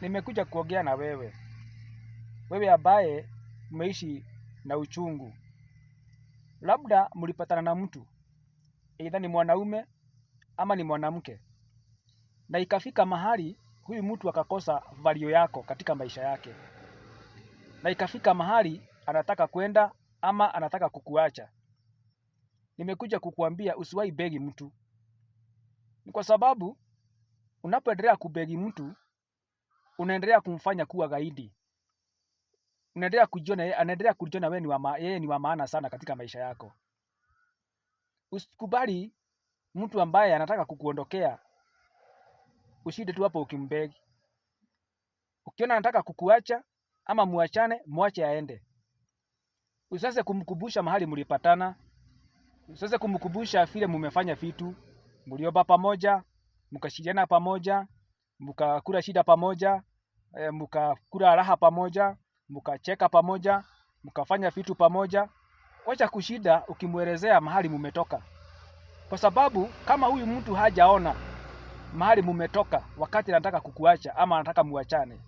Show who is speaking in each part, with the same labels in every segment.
Speaker 1: Nimekuja kuongea na wewe ambaye umeishi na uchungu. Labda mlipatana na mtu, aidha ni mwanaume ama ni mwanamke, na ikafika mahali huyu mtu akakosa value yako katika maisha yake, na ikafika mahali anataka kwenda ama anataka kukuacha. Nimekuja kukuambia usiwahi begi mtu, ni kwa sababu unapoendelea kubegi mtu unaendelea kumfanya kuwa gaidi. Anaendelea kujiona yeye ni wa maana sana katika maisha yako. Usikubali mtu ambaye anataka kukuondokea ushinde tu hapo ukimbegi. Ukiona anataka kukuacha ama muachane, muache aende. Usianze kumkumbusha mahali mlipatana. Usianze kumkumbusha vile mumefanya vitu, mliomba pamoja, mkashiriana pamoja, mkakula shida pamoja, mkakula raha pamoja, mkacheka pamoja, mkafanya vitu pamoja. Wacha kushida ukimuelezea mahali mumetoka. Kwa sababu kama huyu mtu hajaona mahali mumetoka wakati anataka kukuacha ama anataka muachane,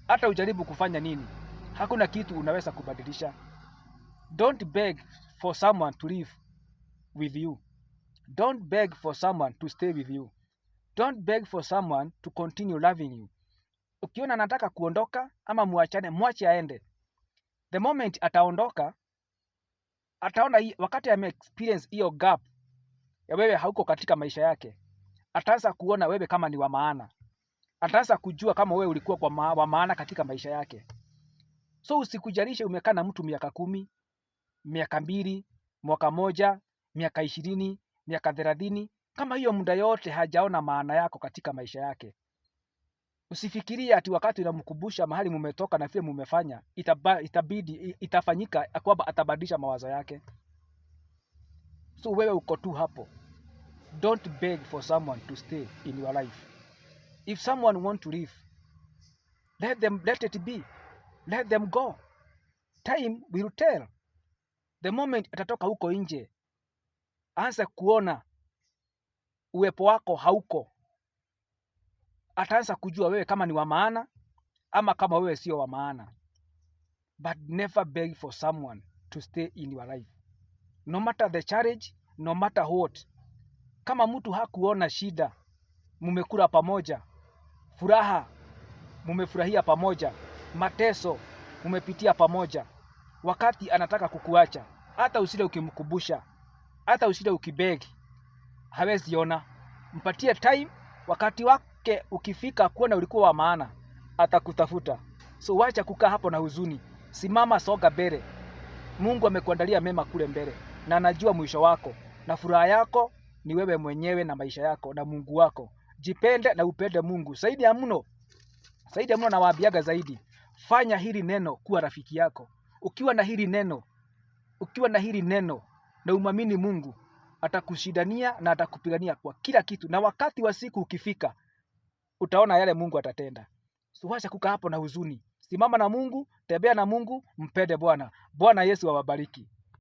Speaker 1: hata ujaribu kufanya nini, hakuna kitu unaweza kubadilisha. Don't beg for someone to live with you. Don't beg for someone to stay with you. Don't beg for someone to continue loving you. Ukiona anataka kuondoka ama muachane, mwache aende. The moment ataondoka, ataona wakati ame experience hiyo gap ya wewe hauko katika maisha yake, ataanza kuona wewe kama ni wa maana. Ataanza kujua kama wewe ulikuwa wa maana katika maisha yake. So usikujalishe umekaa na mtu miaka 10, miaka 2, mwaka 1, miaka 20, miaka 30, kama hiyo muda yote hajaona maana yako katika maisha yake. Usifikirie ati wakati unamkumbusha mahali mumetoka na vile mumefanya itafanyika kwamba atabadilisha mawazo yake. So wewe uko tu hapo. Don't beg for someone to stay in your life. If someone want to leave, let it be. Let them go. Time will tell. The moment atatoka huko nje, anza kuona uwepo wako hauko. Ataanza kujua wewe kama ni wa maana ama kama wewe sio wa maana. But never beg for someone to stay in your life. No matter the challenge, no matter what. Kama mtu hakuona shida, mumekula pamoja, furaha, mumefurahia pamoja, mateso, mumepitia pamoja, wakati anataka kukuacha, hata usile ukimkumbusha, hata usile ukibegi, hawezi ona. Mpatie time, wakati wake ukifika kuona ulikuwa wa maana, atakutafuta. So wacha kukaa hapo na huzuni. Simama, soga mbele. Mungu amekuandalia mema kule mbele, na anajua mwisho wako, na furaha yako ni wewe mwenyewe na maisha yako na Mungu wako. Jipende na upende Mungu. Zaidi ya mno na waambiaga zaidi. Fanya hili neno kuwa rafiki yako. Ukiwa na hili neno na umamini Mungu, atakushidania na atakupigania kwa kila kitu, na wakati wa siku ukifika, utaona yale Mungu atatenda. So wacha kukaa hapo na huzuni. Simama na Mungu, tembea na Mungu, mpende Bwana. Bwana Yesu awabariki.